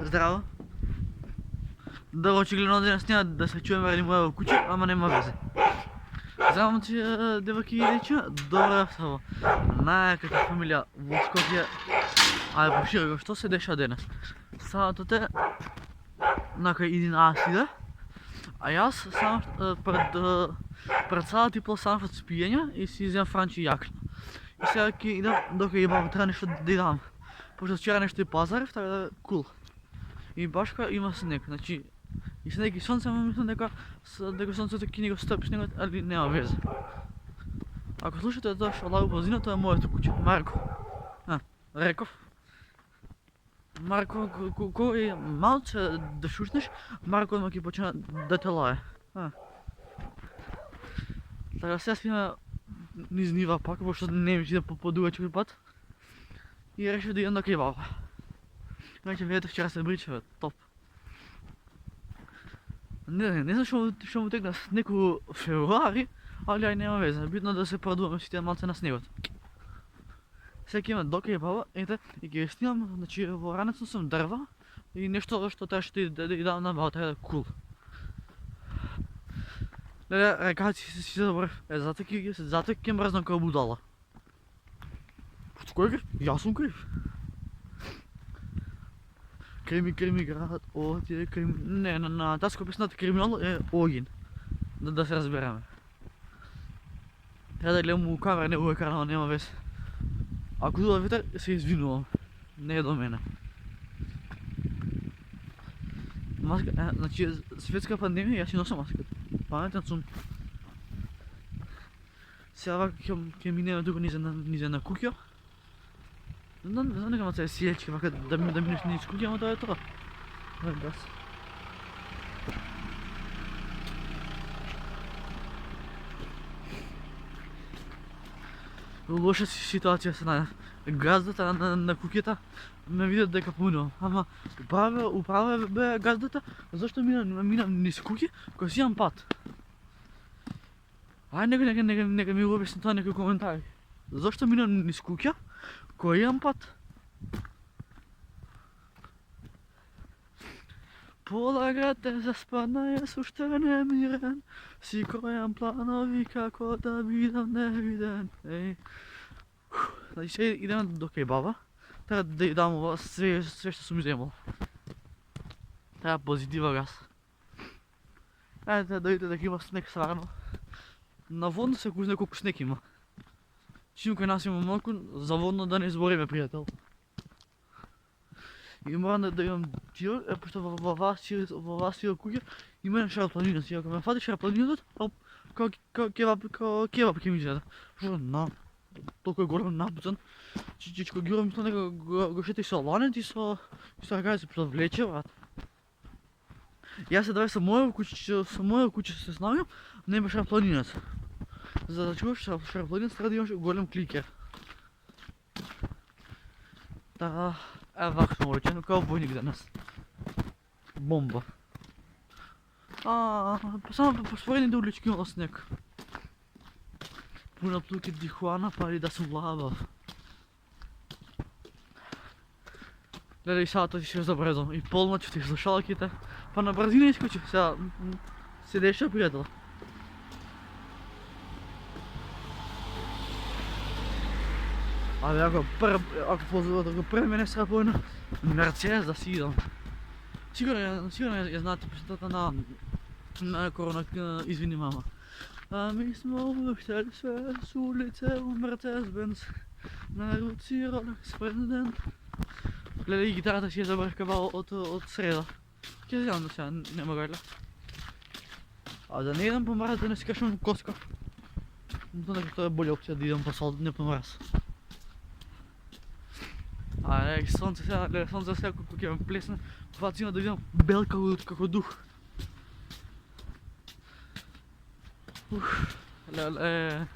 Здраво. Да, очигледно да не сня да се чуем ради моя куче, ама нема везе. Знам, че деваки и деча, добре само. Най-каква фамилия во Скопје. Ајде, пошири го, што се деша денес? Саатот е накај 11, а јас сам пред саат и пол сам од спиење и си изем франчи јакна. И сега ќе идам, дока имам треба нешто да идам. Пошто вчера нешто и пазарев, така да кул. И башка има снег, значи и снег и сонце, ама мислам дека сонцето ќе ни го стопи снегот, али нема везе. Ако слушате тоа што лају позина, тоа е моето куќе, Марко. Реков. Марко, кој малце да шушнеш, Марко одма ќе почне да те лае. Така сега сме низ нива пак, пошто не ми иде по дугачок пат. И решив да идам до кај баба. Иначе видите, вчера се бричава, топ. Не знам што му тегна снег у февруари, али ај нема везе, битно да се продуваме сите малце на снегот. Сега ќе имам до кај баба, ете, и ќе снимам, значи во ранецот сум дрва и нешто што требаше да дам на баба, така да е кул. Леле, рекаат си забрав, затоа ќе мрзнам као будала. Кој е крив? Јас сум крив. Крими град, ти е крими... Не, на тази песната криминал е Огин. Да се разбереме. Трябва да гледам у камера, не у екрана, нема вес. Ако дува ветер, се извинувам. Не е до мене. Маска, значи светска пандемија, јас си носам маската. Паметен сум. Сега ќе минеме тука низ една куќа. Не знам нека маца е сијечка, вака да минеш низ куќа, ама тоа е тоа. Газ. Лоша ситуација се најдов. Газдата на куќата ме видат дека поминувам, ама управа бе газдата, зашто минам низ куќи кој си имам пат. Ајде нека ми го објасни тоа некој коментари. Зашто минам низ куќа кој имам пат? Пола град е заспана, јас уште немирен, си кројам планови како да бидам невиден. Значи сега идеме до кај баба, треба да ја дам ова све што сум иземал. Треба позитива газ. Ајде да видите дека има снег сварно. Наводно се кузне колку снег има. Чим кај нас има малку, заводно да не збориме, пријател. И морам да имам тир, пошто во вас тир куќа има една шаропланина. Ако ме фати шаропланината, као кебаб ќе ми изгледа. Што толку е голем напуцан. Чичко Гюро мисля дека го шета и со ланет и со ракаје се влече, брат. Јас се даве со моја куќа се снагам, не има шаропланината. За да чуваш шаропланината треба да имаш голем кликер. Така, вака сме уречено, као војник денес. Бомба. Само по спорените улички имало снег. Пуна плуки Тихуана, пари да сум лабав. Гледај и саата си забрезам и полночи и слушалките. Па на брзина искочив, сега се деша пријател. Абе, ако први мене срапојна Мерцедес да си идам. Сигурно ја знаете песната на Корона, извини мама. Ми сме обуштали све с улице у Мерцедес Бенц. На руци Ролекс президент. Гледај и гитарата си ја забрах кабал од среда. Ќе вземам до сега, нема го гледа. А да не идам по мраз, да не си кашам коска. Мислам дека тоа е болја опција да идам по сол, не по мраз. Ајде, сонце сега како ќе ме плесне, фацина да видам бел како дух. Леле.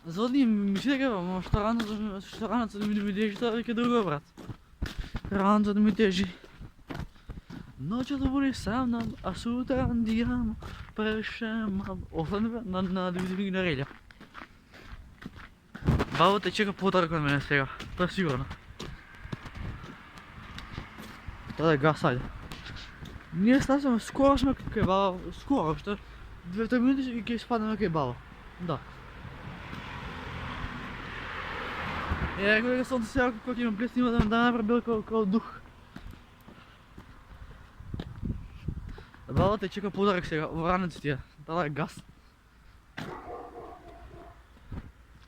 Зодни ми си дека, ама што раната да ми дежи, тоа веќе друго, брат. Раната да ми дежи. Ноќето буди са мном, а сутран дијам прешемам. Офлен на Димитри Гинарелја. Баба те чека потара кod мене сега, тоа е сигурно. Тогда газ, айде. Ние ставаме, скоро сме кај баба, скоро, што 2 минути и ќе спаднеме кај баба. Да. Кога сонце сега, кога ќе ме блесне, има да направи као дух. Баба те чека подарък сега, во ранеци тия. Това е газ.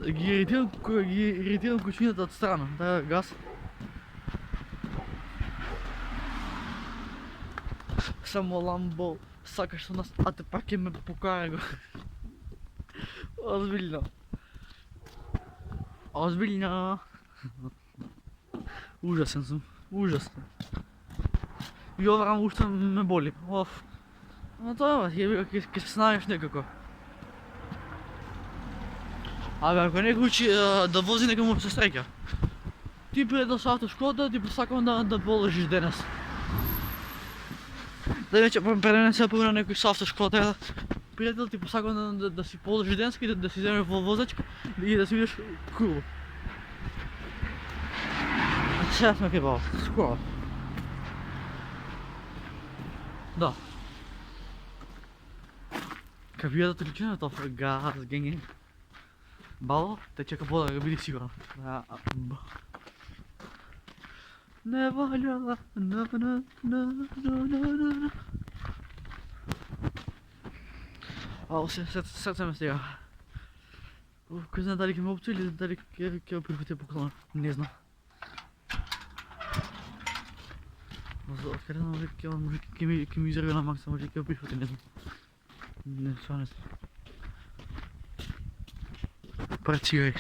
Ги иритирам кучината от страна. Това е газ. Само ламбо, сакаш со нас, а те пак ќе ме покара го. Озбилно. Озбилно. Ужасен сум, ужасен. И ова рамо уште ме боли. Оф. Но тоа е, ќе се снаеш некако. Абе, ако некој учи да вози, нека му се среќа. Ти пред со автошкола, ти посакам да положиш денес. Да вече пред мене се погна некој со автошкола, пријател ти посакам да си положиш денес и да си земеш во возачка и да си видиш круво. Сега сме кај баба, скоро. Да. Кај видат отличното газ, генген. Баба, те чека подарък, биди сигурен. Не валя, Ало, сърце ме стига. Кой знае дали ќе ме опцу или дали ќе прихвати поклона, не знам. Откъде може ќе ми изръга на макса, може ќе прихвати, не знам. Не, това не знам. Працирай.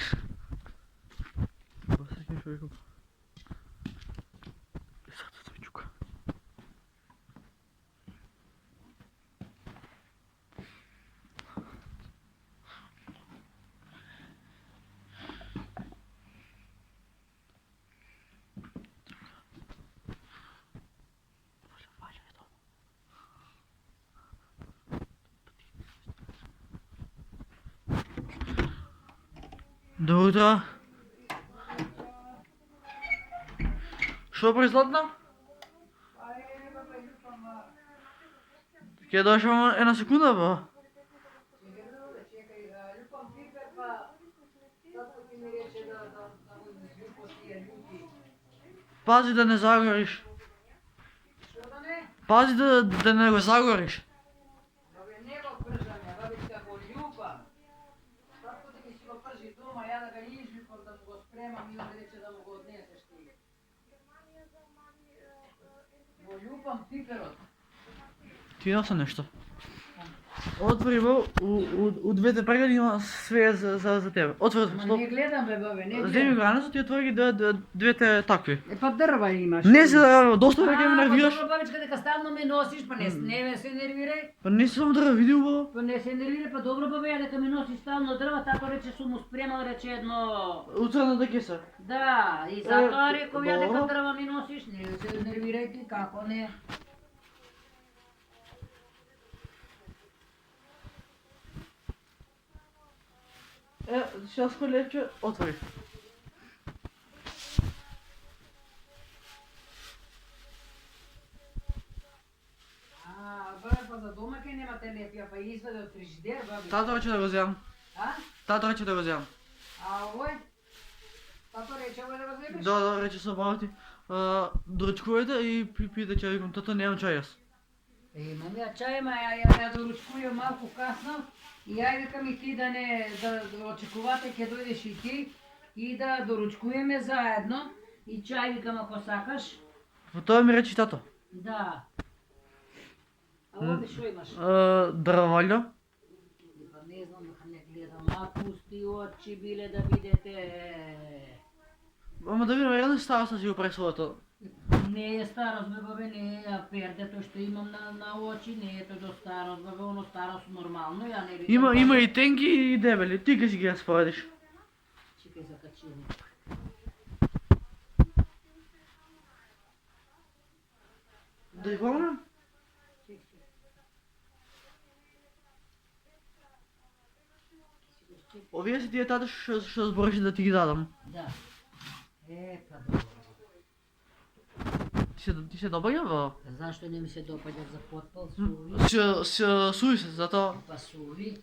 Басеки човеком. Сърцето ми чука. Добро утро. Што прави Златна? Ќе дошам една секунда, ба? Пази да не загориш. Пази да не го загориш. Ljubam piperot. Ти носа нещо. Отвори го, у двете прегледи има све за тебе. Отвори го. Ма не гледам бе, бабе, не гледам. Вземи го ранесо, ти отвори ги двете такви. Па дрва имаш. Не се, доста веќе ме нервираш. Па бабичка, дека стално ме носиш, па не се нервирај. Па не сум да видел баба. Па не се нервирај, па добро бабе, ја дека ме носиш стално дрва, тато рече сум му спремал, рече едно... Уцрна да кеса. Да, и затоа реков ја дека добро. дрва ми носиш, не се нервирај ти, како не. Сейчас колече, отвори. Бабе, па за дома ке нема телепија, па изведе од фрижидер, бабе. Тато рече да го земам. А? Тато рече да го земам. А овој? Тато рече овој да го земеш? Да, рече со баба ти. Доручкувате и пиете чај, викам, тато немам чај јас. Имам ја чај, ма ја доручкувам малку касно и ја викам и ти да не очекувате ќе дојдеш и ти и да доручкуваме заедно и чај викам ако сакаш. Во тоа ми рече тато. Да. А овде шо имаш? Дрвалјо. Па не знам дека не гледам, а пусти очи биле да видите. Ама да видам, едно стара си го прави своето. Не е старост, бе, бабе, не е пердето што имам на очи, не е тоа до старост, бабе, оно старост нормално, ја не видам. Има и тенки и дебели, ти ка си ги споредиш. Чекај за качење. Да ги помнам? Овие си тие тата што збореше да ти ги дадам. Да. Па добро. Ти Ti se dobaѓа? Zašto ne mi se dopadać za potpal? Suvi. Суви се, затоа. Pa suvi.